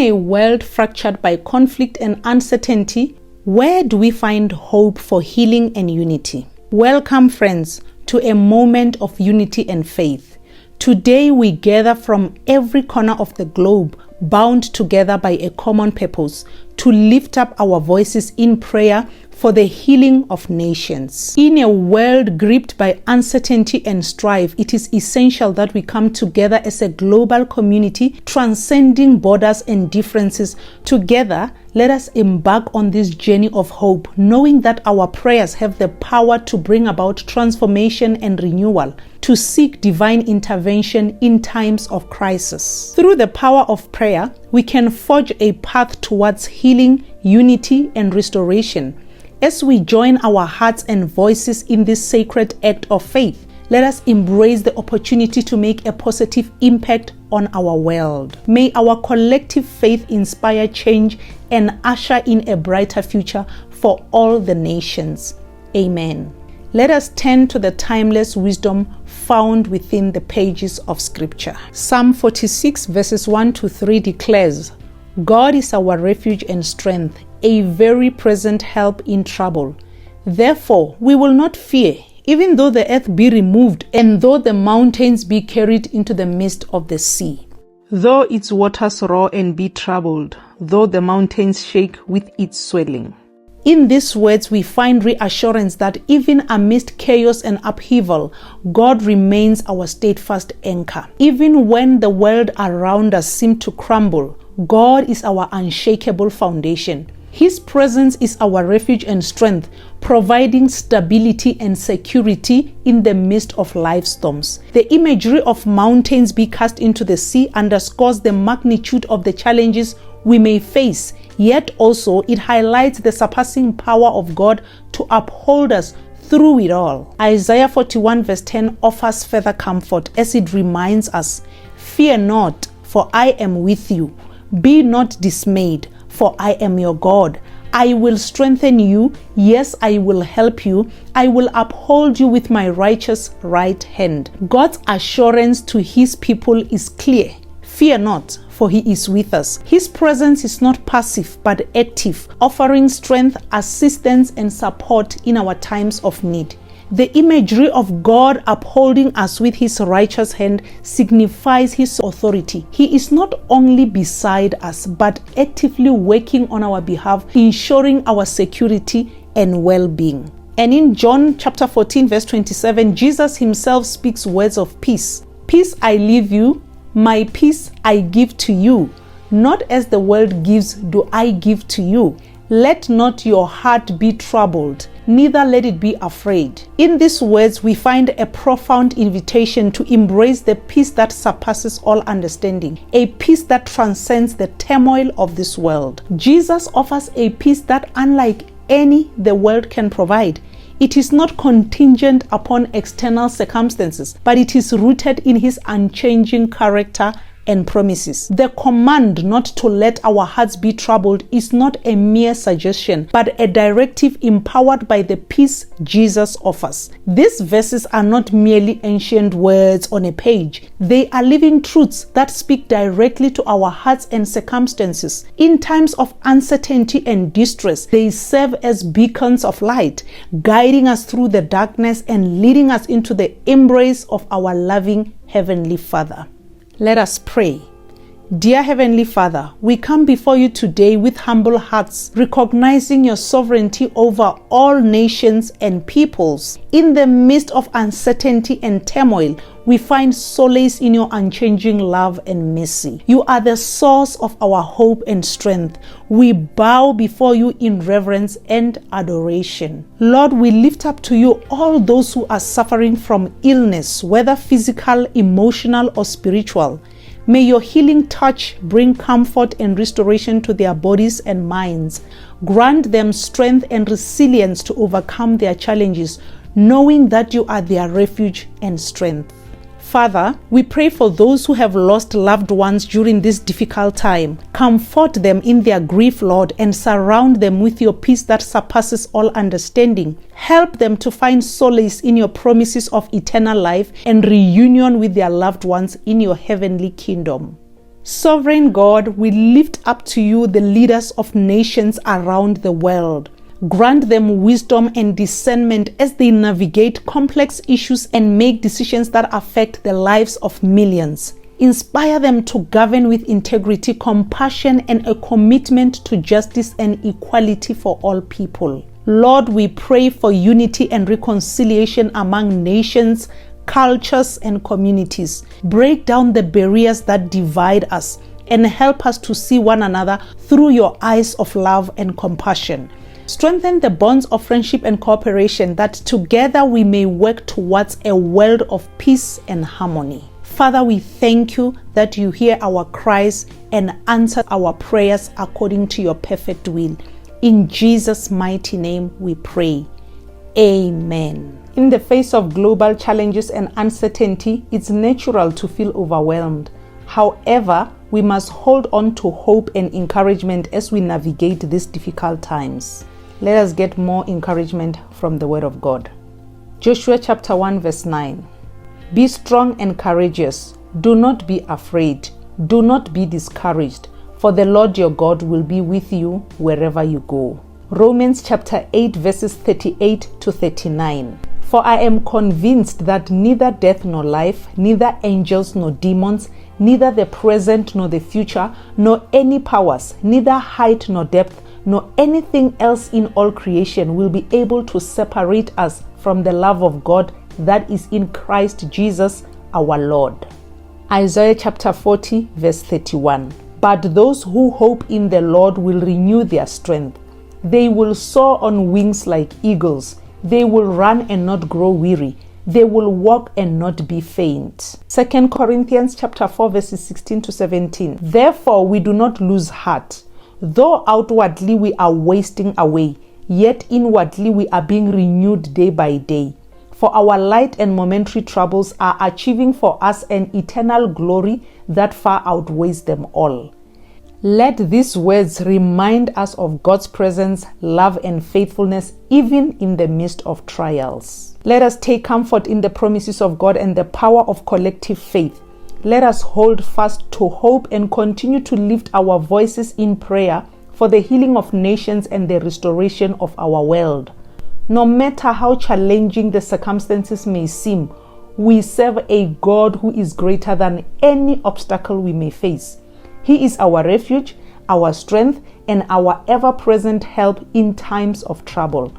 a world fractured by conflict and uncertainty, where do we find hope for healing and unity? Welcome, friends, to a moment of unity and faith. Today we gather from every corner of the globe, bound together by a common purpose, to lift up our voices in prayer for the healing of nations. In a world gripped by uncertainty and strife, it is essential that we come together as a global community, transcending borders and differences. Together, let us embark on this journey of hope, knowing that our prayers have the power to bring about transformation and renewal, to seek divine intervention in times of crisis. Through the power of prayer, we can forge a path towards healing, unity, and restoration. As we join our hearts and voices in this sacred act of faith, let us embrace the opportunity to make a positive impact on our world. May our collective faith inspire change and usher in a brighter future for all the nations. Amen. Let us turn to the timeless wisdom found within the pages of Scripture. Psalm 46 verses 1 to 3 declares, "God is our refuge and strength, a very present help in trouble. Therefore, we will not fear, even though the earth be removed, and though the mountains be carried into the midst of the sea. Though its waters roar and be troubled, though the mountains shake with its swelling." In these words, we find reassurance that even amidst chaos and upheaval, God remains our steadfast anchor. Even when the world around us seems to crumble, God is our unshakable foundation. His presence is our refuge and strength, providing stability and security in the midst of life storms. The imagery of mountains be cast into the sea underscores the magnitude of the challenges we may face, yet also it highlights the surpassing power of God to uphold us through it all. Isaiah 41 verse 10 offers further comfort as it reminds us, "Fear not, for I am with you. Be not dismayed, for I am your God. I will strengthen you. Yes, I will help you. I will uphold you with my righteous right hand." God's assurance to his people is clear. Fear not, for he is with us. His presence is not passive but active, offering strength, assistance, and support in our times of need. The imagery of God upholding us with his righteous hand signifies his authority. He is not only beside us, but actively working on our behalf, ensuring our security and well-being. And in John chapter 14 verse 27, Jesus himself speaks words of peace. "Peace I leave you, my peace I give to you. Not as the world gives do I give to you. Let not your heart be troubled, neither let it be afraid." In these words, we find a profound invitation to embrace the peace that surpasses all understanding, a peace that transcends the turmoil of this world. Jesus offers a peace that, unlike any the world can provide, it is not contingent upon external circumstances, but it is rooted in his unchanging character and promises. The command not to let our hearts be troubled is not a mere suggestion, but a directive empowered by the peace Jesus offers. These verses are not merely ancient words on a page. They are living truths that speak directly to our hearts and circumstances. In times of uncertainty and distress, they serve as beacons of light, guiding us through the darkness and leading us into the embrace of our loving Heavenly Father. Let us pray. Dear Heavenly Father, we come before you today with humble hearts, recognizing your sovereignty over all nations and peoples. In the midst of uncertainty and turmoil, we find solace in your unchanging love and mercy. You are the source of our hope and strength. We bow before you in reverence and adoration. Lord, we lift up to you all those who are suffering from illness, whether physical, emotional, or spiritual. May your healing touch bring comfort and restoration to their bodies and minds. Grant them strength and resilience to overcome their challenges, knowing that you are their refuge and strength. Father, we pray for those who have lost loved ones during this difficult time. Comfort them in their grief, Lord, and surround them with your peace that surpasses all understanding. Help them to find solace in your promises of eternal life and reunion with their loved ones in your heavenly kingdom. Sovereign God, we lift up to you the leaders of nations around the world. Grant them wisdom and discernment as they navigate complex issues and make decisions that affect the lives of millions. Inspire them to govern with integrity, compassion, and a commitment to justice and equality for all people. Lord, we pray for unity and reconciliation among nations, cultures, and communities. Break down the barriers that divide us and help us to see one another through your eyes of love and compassion. Strengthen the bonds of friendship and cooperation that together we may work towards a world of peace and harmony. Father, we thank you that you hear our cries and answer our prayers according to your perfect will. In Jesus' mighty name we pray. Amen. In the face of global challenges and uncertainty, it's natural to feel overwhelmed. However, we must hold on to hope and encouragement as we navigate these difficult times. Let us get more encouragement from the Word of God. Joshua chapter 1 verse 9. Be strong and courageous. Do not be afraid. Do not be discouraged, for the Lord your God will be with you wherever you go. Romans chapter 8 verses 38 to 39. For I am convinced that neither death nor life, neither angels nor demons, neither the present nor the future, nor any powers, neither height nor depth, nor anything else in all creation will be able to separate us from the love of God that is in Christ Jesus our Lord. Isaiah chapter 40 verse 31. But those who hope in the Lord will renew their strength. They will soar on wings like eagles. They will run and not grow weary. They will walk and not be faint. 2 Corinthians chapter 4 verses 16 to 17. Therefore we do not lose heart. Though outwardly we are wasting away, yet inwardly we are being renewed day by day. For our light and momentary troubles are achieving for us an eternal glory that far outweighs them all. Let these words remind us of God's presence, love, and faithfulness even in the midst of trials. Let us take comfort in the promises of God and the power of collective faith. Let us hold fast to hope and continue to lift our voices in prayer for the healing of nations and the restoration of our world. No matter how challenging the circumstances may seem, we serve a God who is greater than any obstacle we may face. He is our refuge, our strength, and our ever-present help in times of trouble.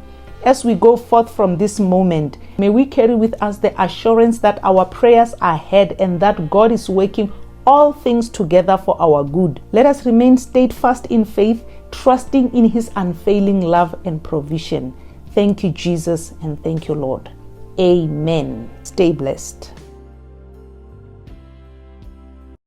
As we go forth from this moment, may we carry with us the assurance that our prayers are heard and that God is working all things together for our good. Let us remain steadfast in faith, trusting in His unfailing love and provision. Thank you, Jesus, and thank you, Lord. Amen. Stay blessed.